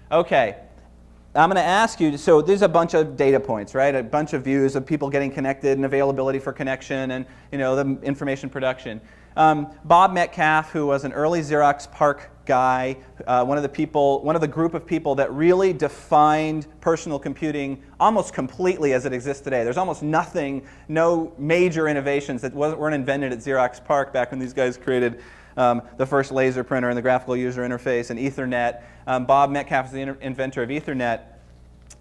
Okay, I'm going to ask you, so there's a bunch of data points, right? A bunch of views of people getting connected and availability for connection and, the information production. Bob Metcalfe, who was an early Xerox PARC guy, one of the group of people that really defined personal computing almost completely as it exists today. There's almost nothing, no major innovations that weren't invented at Xerox PARC back when these guys created the first laser printer and the graphical user interface and Ethernet. Bob Metcalfe is the inventor of Ethernet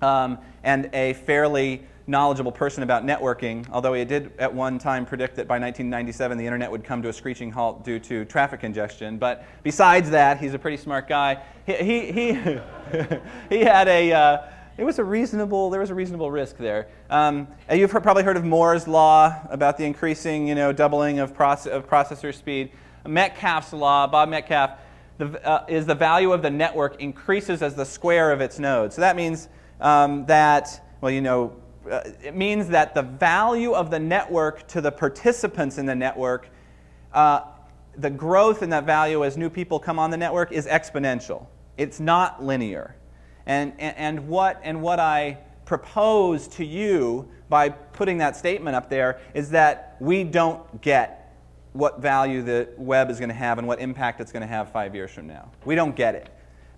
and a fairly knowledgeable person about networking, although he did at one time predict that by 1997 the internet would come to a screeching halt due to traffic congestion. But besides that, he's a pretty smart guy. He had there was a reasonable risk there. You've probably heard of Moore's law about the increasing, doubling of processor speed. Metcalfe's law, Bob Metcalfe, is the value of the network increases as the square of its nodes. So that means it means that the value of the network to the participants in the network, the growth in that value as new people come on the network is exponential. It's not linear. And what I propose to you by putting that statement up there is that we don't get what value the web is going to have and what impact it's going to have 5 years from now. We don't get it.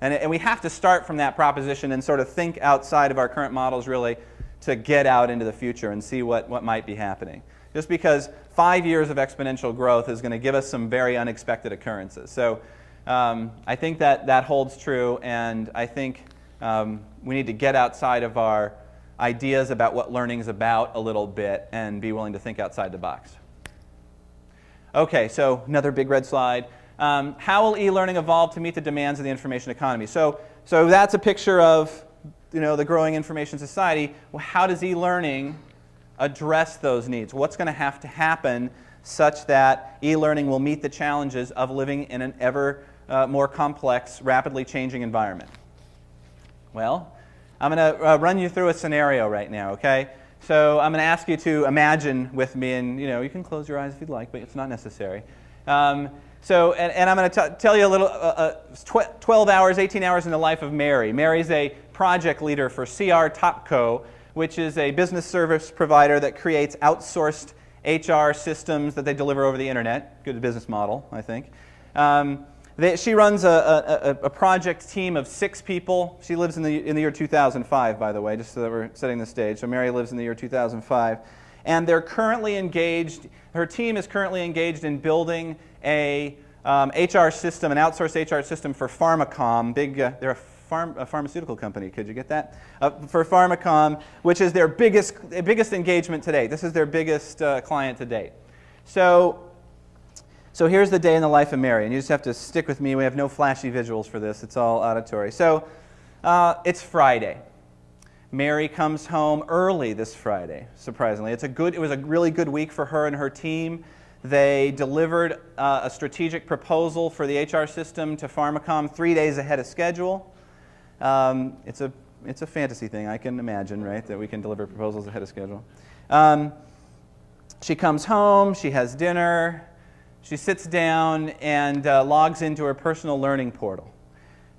And we have to start from that proposition and sort of think outside of our current models really to get out into the future and see what might be happening. Just because 5 years of exponential growth is going to give us some very unexpected occurrences. So I think that holds true, and I think we need to get outside of our ideas about what learning is about a little bit and be willing to think outside the box. Okay, so another big red slide. How will e-learning evolve to meet the demands of the information economy? So that's a picture of the growing information society. Well, how does e-learning address those needs? What's going to have to happen such that e-learning will meet the challenges of living in an ever more complex, rapidly changing environment? Well, I'm going to run you through a scenario right now, okay? So I'm going to ask you to imagine with me, and you can close your eyes if you'd like, but it's not necessary. And I'm going to tell you a little, 12 hours, 18 hours in the life of Mary. Mary's a project leader for CR Topco, which is a business service provider that creates outsourced HR systems that they deliver over the internet. Good business model, I think. She runs a project team of 6 people. She lives in the year 2005, by the way, just so that we're setting the stage. So Mary lives in the year 2005. And they're currently engaged, her team is currently engaged in building a HR system, an outsourced HR system for Pharmacom. They're a pharmaceutical company, could you get that? For Pharmacom, which is their biggest engagement to date. This is their biggest client to date. So here's the day in the life of Mary, and you just have to stick with me. We have no flashy visuals for this. It's all auditory. So it's Friday. Mary comes home early this Friday, surprisingly. It was a really good week for her and her team. They delivered a strategic proposal for the HR system to Pharmacom 3 days ahead of schedule. It's a fantasy thing, I can imagine, right, that we can deliver proposals ahead of schedule. She comes home, she has dinner, she sits down and logs into her personal learning portal.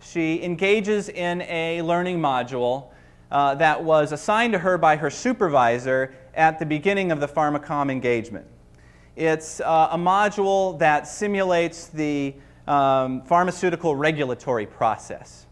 She engages in a learning module that was assigned to her by her supervisor at the beginning of the Pharmacom engagement. It's a module that simulates the pharmaceutical regulatory process.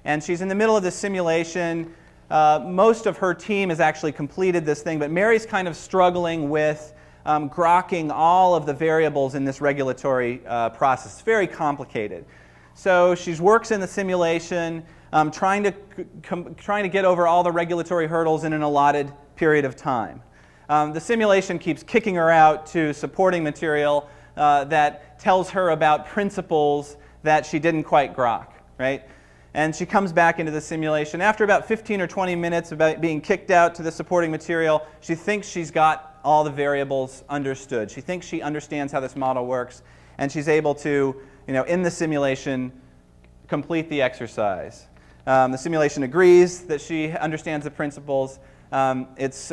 And she's in the middle of this simulation. Most of her team has actually completed this thing, but Mary's kind of struggling with grokking all of the variables in this regulatory process. It's very complicated. So she works in the simulation, trying to get over all the regulatory hurdles in an allotted period of time. The simulation keeps kicking her out to supporting material that tells her about principles that she didn't quite grok, right? And she comes back into the simulation. After about 15 or 20 minutes of being kicked out to the supporting material, she thinks she's got all the variables understood. She thinks she understands how this model works, and she's able to, in the simulation, complete the exercise. The simulation agrees that she understands the principles. It's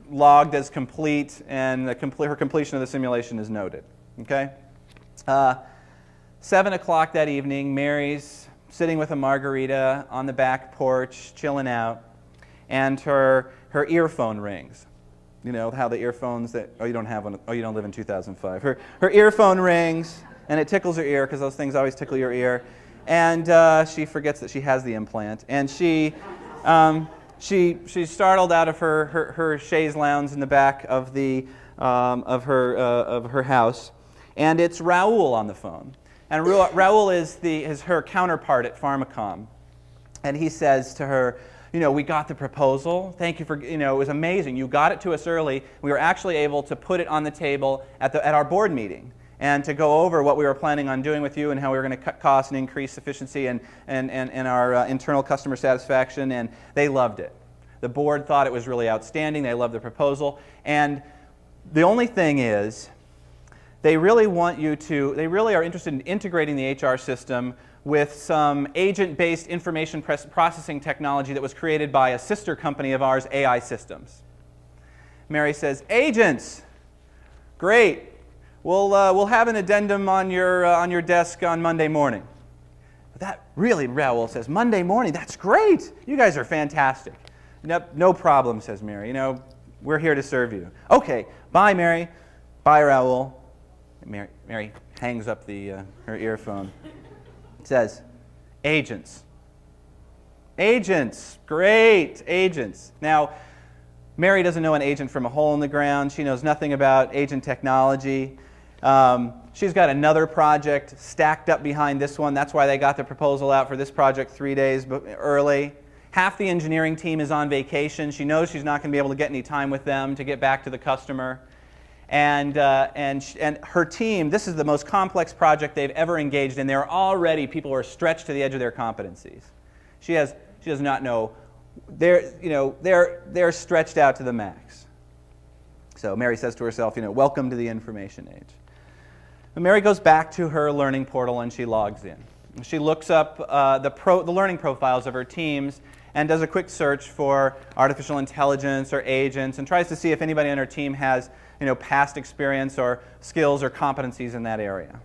logged as complete, and her completion of the simulation is noted. Okay? 7 o'clock that evening, Mary's sitting with a margarita on the back porch, chilling out, and her earphone rings. You know how the earphones that, oh, you don't have one, oh, you don't live in 2005. Her earphone rings, and it tickles her ear, because those things always tickle your ear. And she forgets that she has the implant. And she's startled out of her chaise lounge in the back of her house. And it's Raoul on the phone. And Raoul is her counterpart at Pharmacom. And he says to her, you know, we got the proposal. Thank you for, you know, it was amazing. You got it to us early. We were actually able to put it on the table at our board meeting and to go over what we were planning on doing with you and how we were going to cut costs and increase efficiency and our internal customer satisfaction. And they loved it. The board thought it was really outstanding. They loved the proposal. And the only thing is, they really are interested in integrating the HR system with some agent-based information processing technology that was created by a sister company of ours, AI Systems. Mary says, agents, great. We'll have an addendum on your desk on Monday morning. But that really, Raoul says, Monday morning, that's great. You guys are fantastic. Nope, no problem, says Mary. You know, we're here to serve you. Okay, bye, Mary. Bye, Raoul. Mary hangs up her earphone. It says, agents. Agents, great, agents. Now, Mary doesn't know an agent from a hole in the ground. She knows nothing about agent technology. She's got another project stacked up behind this one. That's why they got the proposal out for this project 3 days early. Half the engineering team is on vacation. She knows she's not going to be able to get any time with them to get back to the customer. And her team, this is the most complex project they've ever engaged in. There are already people who are stretched to the edge of their competencies. She does not know. They're stretched out to the max. So Mary says to herself, you know, welcome to the information age. And Mary goes back to her learning portal and she logs in. She looks up the learning profiles of her teams and does a quick search for artificial intelligence or agents and tries to see if anybody on her team has, you know, past experience or skills or competencies in that area.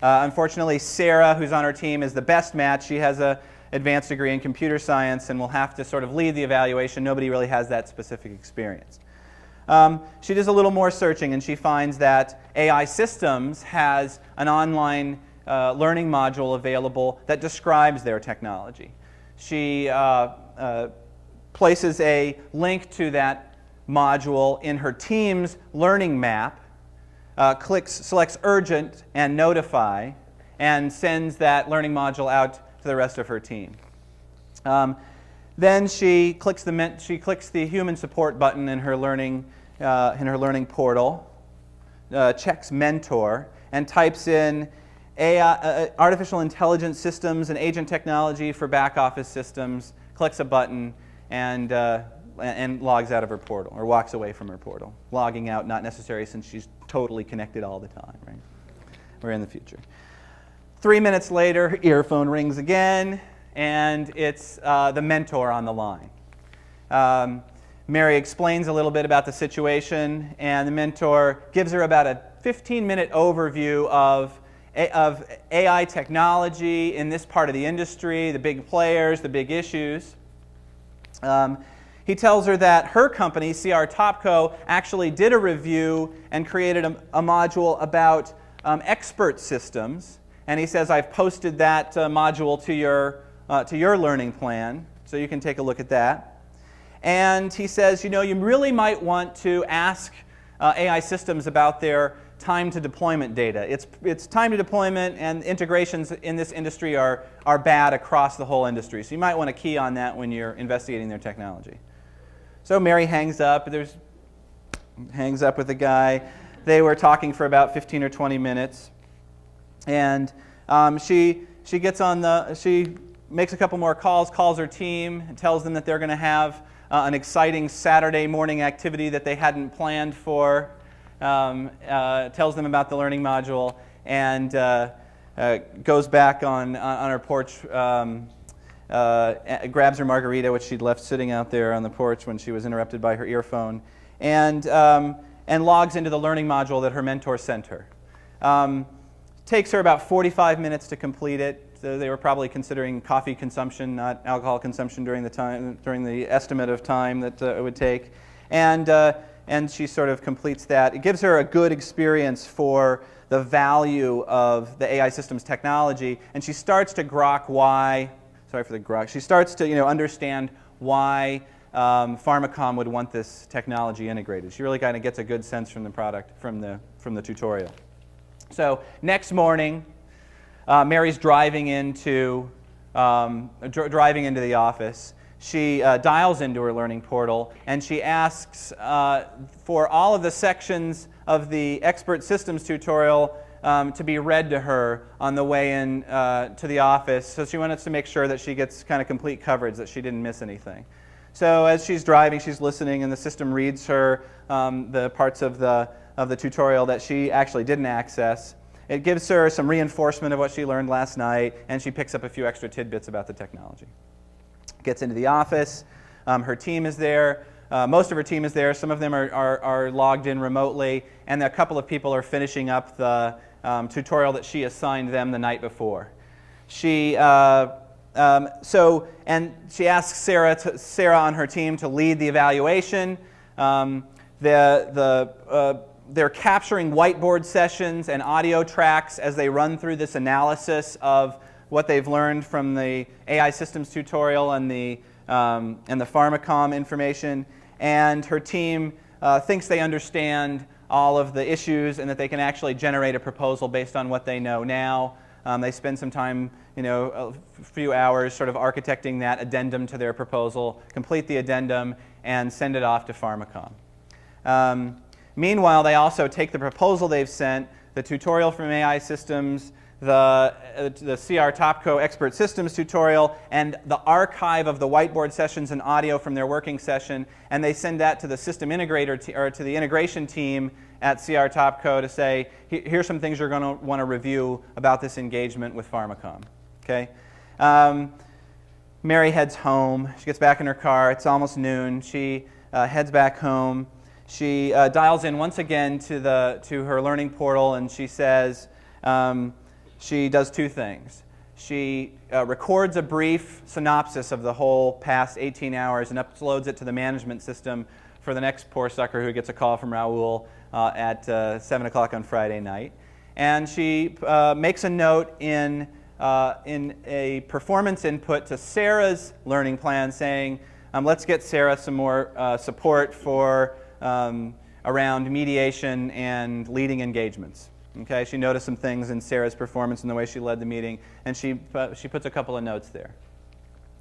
Unfortunately, Sarah, who's on her team, is the best match. She has an advanced degree in computer science and will have to sort of lead the evaluation. Nobody really has that specific experience. She does a little more searching and she finds that AI Systems has an online learning module available that describes their technology. She places a link to that module in her team's learning map, selects Urgent and Notify, and sends that learning module out to the rest of her team. Then she clicks the human support button in her learning portal, checks Mentor, and types in AI, artificial intelligence systems and agent technology for back office systems, clicks a button, and logs out of her portal, or walks away from her portal. Logging out, not necessary since she's totally connected all the time, right? We're in the future. 3 minutes later, her earphone rings again, and it's the mentor on the line. Mary explains a little bit about the situation, and the mentor gives her about a 15-minute overview of AI technology in this part of the industry, the big players, the big issues. He tells her that her company, CR Topco, actually did a review and created a module about expert systems. And he says, I've posted that module to your learning plan, so you can take a look at that. And he says, you know, you really might want to ask AI Systems about their time to deployment data. It's time to deployment, and integrations in this industry are bad across the whole industry. So you might want to key on that when you're investigating their technology. So Mary hangs up with the guy. They were talking for about 15 or 20 minutes. And she makes a couple more calls, calls her team, and tells them that they're going to have an exciting Saturday morning activity that they hadn't planned for. Tells them about the learning module, and goes back on her porch, grabs her margarita, which she'd left sitting out there on the porch when she was interrupted by her earphone, and logs into the learning module that her mentor sent her. Takes her about 45 minutes to complete it. they were probably considering coffee consumption, not alcohol consumption during the estimate of time that it would take. And she sort of completes that. It gives her a good experience for the value of the AI systems technology, and she starts to grok why, sorry for the grok, she starts to understand why Pharmacom would want this technology integrated. She really kind of gets a good sense from the product, from the tutorial. So next morning, Mary's driving into the office. She dials into her learning portal, and she asks for all of the sections of the expert systems tutorial to be read to her on the way in to the office. So she wanted to make sure that she gets kind of complete coverage, that she didn't miss anything. So as she's driving, she's listening, and the system reads her the parts of the tutorial that she actually didn't access. It gives her some reinforcement of what she learned last night, and she picks up a few extra tidbits about the technology. Gets into the office. Her team is there. Most of her team is there. Some of them are logged in remotely, and a couple of people are finishing up the tutorial that she assigned them the night before. She she asks Sarah on her team to lead the evaluation. They're capturing whiteboard sessions and audio tracks as they run through this analysis of what they've learned from the AI systems tutorial and the Pharmacom information. And her team thinks they understand all of the issues and that they can actually generate a proposal based on what they know now. They spend some time, a few hours sort of architecting that addendum to their proposal, complete the addendum, and send it off to Pharmacom. Meanwhile, they also take the proposal they've sent, the tutorial from AI systems, the CR Topco Expert Systems tutorial, and the archive of the whiteboard sessions and audio from their working session, and they send that to the system integrator or to the integration team at CR Topco to say, here's some things you're going to want to review about this engagement with Pharmacom. Okay? Mary heads home. She gets back in her car. It's almost noon. She heads back home. She dials in once again to her learning portal, and she says, she does two things. She records a brief synopsis of the whole past 18 hours and uploads it to the management system for the next poor sucker who gets a call from Raul at 7 o'clock on Friday night. And she makes a note in a performance input to Sarah's learning plan saying, let's get Sarah some more support for around mediation and leading engagements. Okay, she noticed some things in Sarah's performance and the way she led the meeting, and she puts a couple of notes there.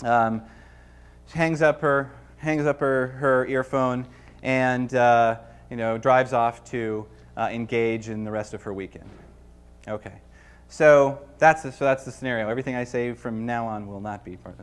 She hangs up her earphone and drives off to engage in the rest of her weekend. Okay, so that's the scenario. Everything I say from now on will not be part of that.